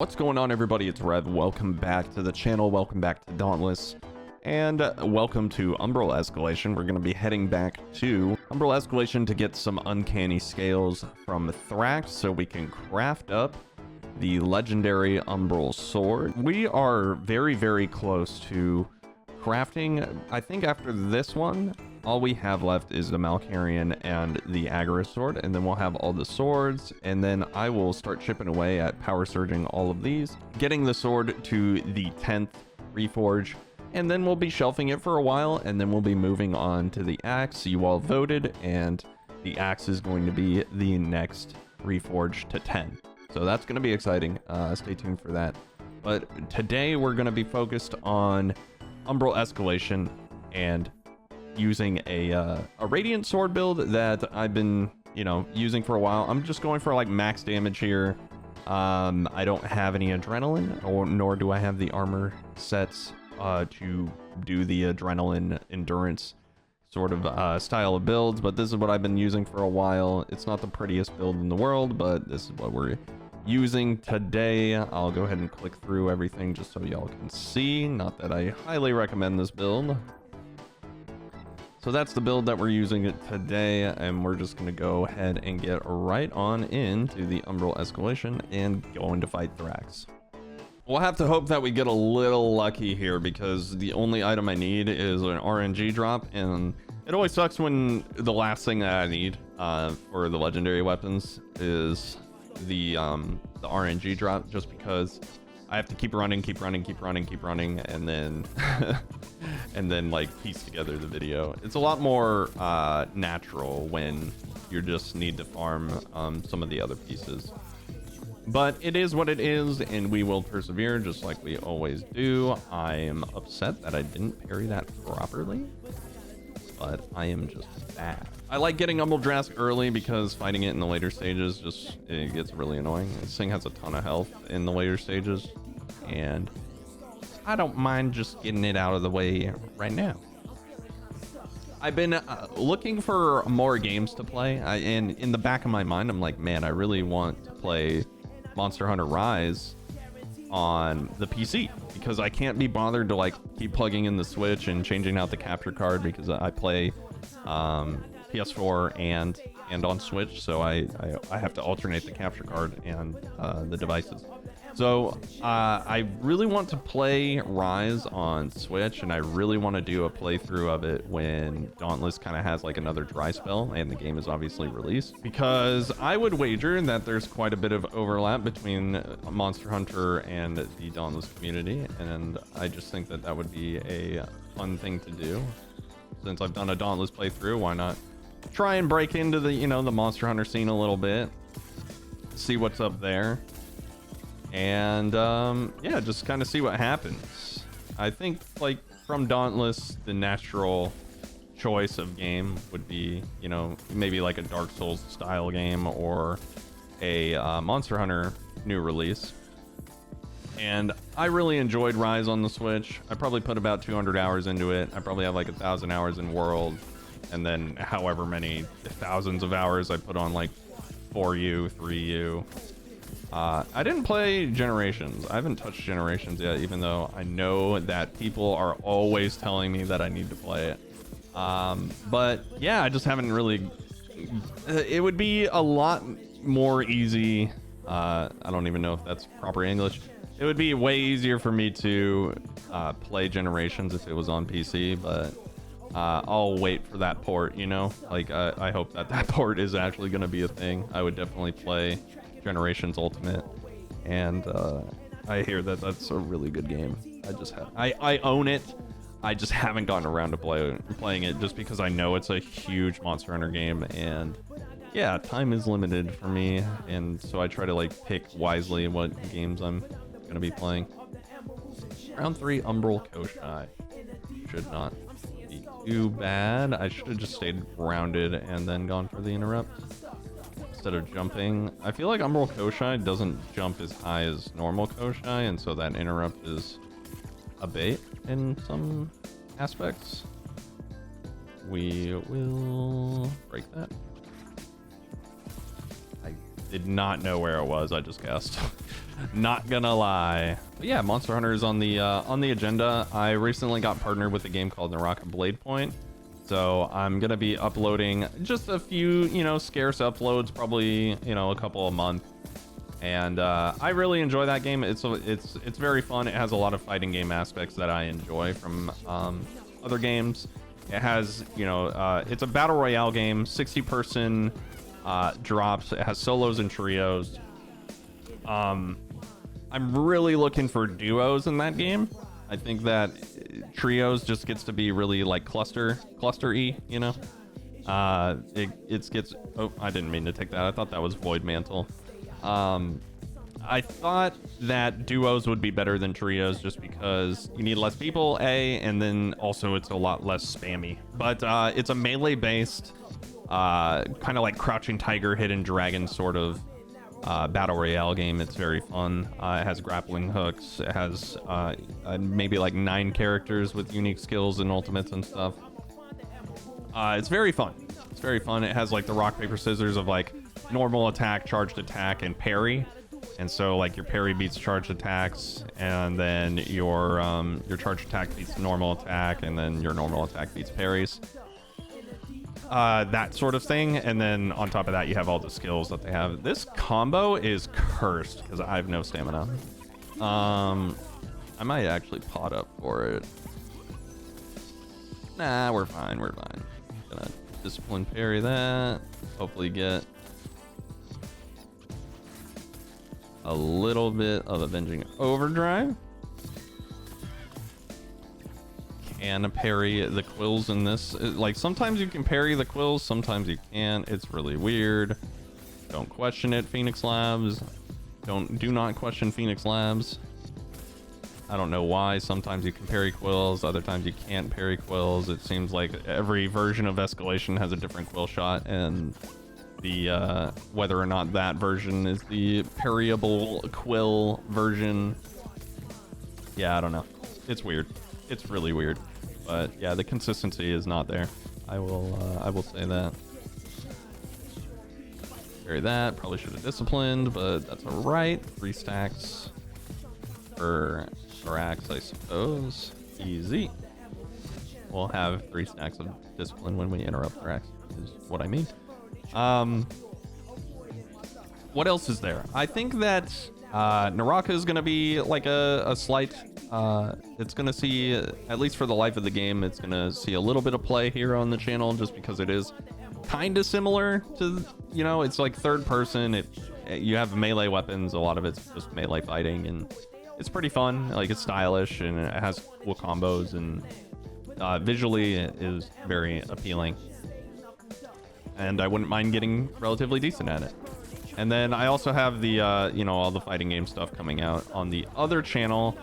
What's going on, everybody? It's Red. Welcome back to the channel. Welcome back to Dauntless. And welcome to Umbral Escalation. We're going to be heading back to Umbral Escalation to get some uncanny scales from Thrax so we can craft up the legendary Umbral sword. We are very, very close to crafting. I think after this one, all we have left is the Malkarian and the Agra sword, and then we'll have all the swords, and then I will start chipping away at power surging all of these, getting the sword to the 10th reforge, and then we'll be shelving it for a while, and then we'll be moving on to the axe. You all voted, and the axe is going to be the next reforge to 10. So that's going to be exciting. Stay tuned for that. But today we're going to be focused on Umbral Escalation and using a radiant sword build that I've been, using for a while. I'm just going for like max damage here. I don't have any adrenaline, nor do I have the armor sets to do the adrenaline endurance sort of style of builds, but this is what I've been using for a while. It's not the prettiest build in the world, but this is what we're using today. I'll go ahead and click through everything just so y'all can see. Not that I highly recommend this build. So that's the build that we're using today, and we're just going to go ahead and get right on into the Umbral Escalation and go into fight Thrax. We'll have to hope that we get a little lucky here, because the only item I need is an RNG drop, and it always sucks when the last thing that I need for the legendary weapons is the RNG drop, just because I have to keep running, and then and then like piece together the video. It's a lot more natural when you just need to farm some of the other pieces. But it is what it is, and we will persevere just like we always do. I am upset that I didn't parry that properly, but I am just bad. I like getting Umbral Drask early because fighting it in the later stages it gets really annoying. This thing has a ton of health in the later stages, and I don't mind just getting it out of the way right now. I've been looking for more games to play, and in the back of my mind, I'm like, man, I really want to play Monster Hunter Rise on the PC, because I can't be bothered to like keep plugging in the Switch and changing out the capture card, because I play PS4 and on Switch, so I have to alternate the capture card and the devices. So I really want to play Rise on Switch, and I really want to do a playthrough of it when Dauntless kind of has like another dry spell and the game is obviously released, because I would wager that there's quite a bit of overlap between Monster Hunter and the Dauntless community, and I just think that that would be a fun thing to do. Since I've done a Dauntless playthrough, why not try and break into the the Monster Hunter scene a little bit, see what's up there, and yeah, just kind of see what happens. I think like from Dauntless, the natural choice of game would be maybe like a Dark Souls style game or a Monster Hunter new release. And I really enjoyed Rise on the Switch. I probably put about 200 hours into it. I probably have like 1,000 hours in World, and then however many thousands of hours I put on like 4U, 3U. I didn't play Generations. I haven't touched Generations yet, even though I know that people are always telling me that I need to play it. But yeah, I just haven't really. It would be a lot more easy. I don't even know if that's proper English. It would be way easier for me to play Generations if it was on PC, but I'll wait for that port, like I hope that port is actually going to be a thing. I would definitely play Generations Ultimate, and I hear that that's a really good game. I own it. I just haven't gotten around to playing it, just because I know it's a huge Monster Hunter game, and yeah, time is limited for me, and so I try to like pick wisely what games I'm gonna be playing. Round 3 Umbral Koshai should not be too bad. I should have just stayed grounded and then gone for the interrupt instead of jumping. I feel like Umbral Koshai doesn't jump as high as normal Koshai, and so that interrupt is a bait in some aspects. We will break that. I did not know where it was. I just guessed. Not gonna lie. But yeah, Monster Hunter is on the agenda. I recently got partnered with a game called Naraka Blade Point. So I'm gonna be uploading just a few, you know, scarce uploads, probably, you know, a couple a month. And I really enjoy that game. It's very fun. It has a lot of fighting game aspects that I enjoy from other games. It has, you know, it's a battle royale game, 60-person drops. It has solos and trios. I'm really looking for duos in that game. I think that trios just gets to be really like cluster-y, you know. It gets. Oh, I didn't mean to take that. I thought that was Void Mantle. I thought that duos would be better than trios just because you need less people, and then also it's a lot less spammy. But it's a melee-based, kind of like Crouching Tiger, Hidden Dragon sort of battle royale game. It's very fun. It has grappling hooks. It has maybe like 9 characters with unique skills and ultimates and stuff. It's very fun. It's very fun. It has like the rock paper scissors of like normal attack, charged attack, and parry. And so like your parry beats charged attacks, and then your charged attack beats normal attack, and then your normal attack beats parries. That sort of thing. And then on top of that, you have all the skills that they have. This combo is cursed because I have no stamina. I might actually pot up for it. Nah, we're fine. We're fine. Gonna discipline parry that. Hopefully get a little bit of Avenging Overdrive. Can parry the quills in this. Like sometimes you can parry the quills, sometimes you can't. It's really weird. Don't question it, Phoenix Labs. Do not question Phoenix Labs. I don't know why. Sometimes you can parry quills, other times you can't parry quills. It seems like every version of Escalation has a different quill shot, and the whether or not that version is the parryable quill version. Yeah, I don't know. It's weird. It's really weird. But yeah, the consistency is not there. I will say that. Carry that. Probably should have disciplined, but that's alright. 3 stacks for Thrax, I suppose. Easy. We'll have 3 stacks of discipline when we interrupt Thrax, is what I mean. What else is there? I think that Naraka is going to be like a slight, it's going to see, at least for the life of the game, it's going to see a little bit of play here on the channel just because it is kind of similar to, you know, it's like third person. You have melee weapons. A lot of it's just melee fighting, and it's pretty fun. Like, it's stylish and it has cool combos, and visually it is very appealing. And I wouldn't mind getting relatively decent at it. And then I also have the, you know, all the fighting game stuff coming out on the other channel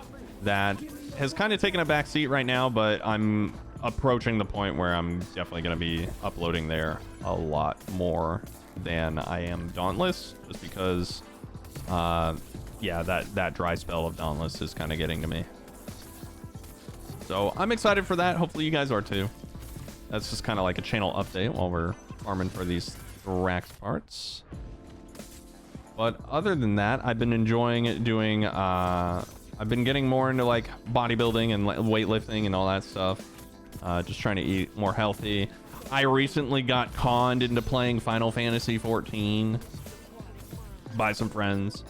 that has kind of taken a back seat right now, but I'm approaching the point where I'm definitely going to be uploading there a lot more than I am Dauntless, just because, yeah, that dry spell of Dauntless is kind of getting to me. So I'm excited for that. Hopefully you guys are too. That's just kind of like a channel update while we're farming for these Thrax parts. But other than that, I've been enjoying doing, I've been getting more into like bodybuilding and weightlifting and all that stuff. Just trying to eat more healthy. I recently got conned into playing Final Fantasy 14 by some friends.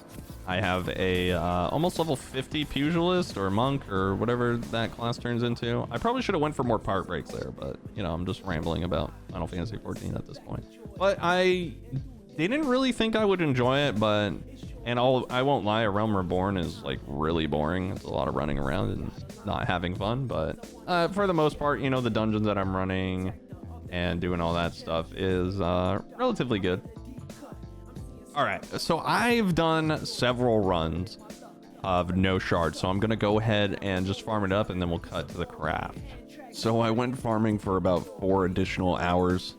I have a almost level 50 pugilist or monk or whatever that class turns into. I probably should have went for more part breaks there, but you know, I'm just rambling about Final Fantasy 14 at this point. But I didn't really think I would enjoy it, but I won't lie, A Realm Reborn is like really boring. It's a lot of running around and not having fun, but for the most part, you know, the dungeons that I'm running and doing all that stuff is relatively good. All right, so I've done several runs of no shards, so I'm gonna go ahead and just farm it up, and then we'll cut to the craft. So I went farming for about 4 additional hours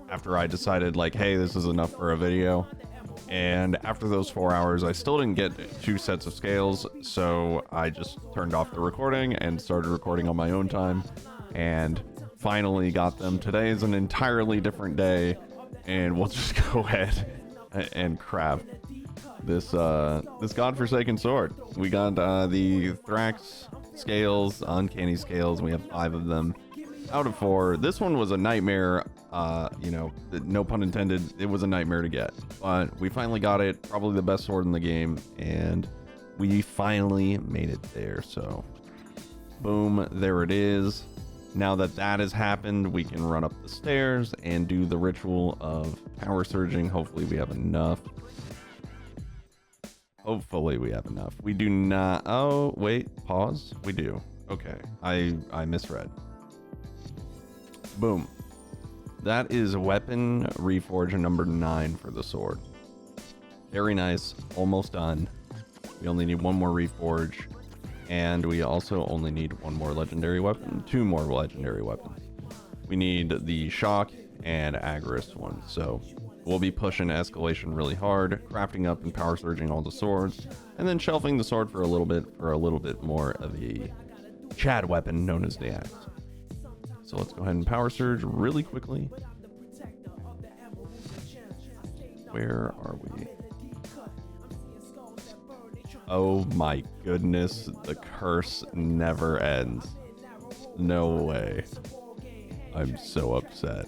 after I decided like, hey, this is enough for a video. And after those 4 hours, I still didn't get 2 sets of scales, so I just turned off the recording and started recording on my own time, and finally got them. Today is an entirely different day, and we'll just go ahead and craft. this godforsaken sword. We got the Thrax scales, uncanny scales. We have 5 of them out of 4. This one was a nightmare. You know, no pun intended. It was a nightmare to get, but we finally got it. Probably the best sword in the game, and we finally made it there. So, boom, there it is. Now that that has happened, we can run up the stairs and do the ritual of power surging. Hopefully we have enough. Hopefully we have enough. We do not. Oh, wait, pause. We do. Okay, I misread. Boom. That is weapon reforge number 9 for the sword. Very nice. Almost done. We only need 1 more reforge. And we also only need 1 more legendary weapon. 2 more legendary weapons. We need the shock and Agorist one. So we'll be pushing escalation really hard, crafting up and power surging all the swords, and then shelving the sword for a little bit more of a Chad weapon known as the axe. So let's go ahead and power surge really quickly. Where are we? Oh my goodness, the curse never ends. No way. I'm so upset.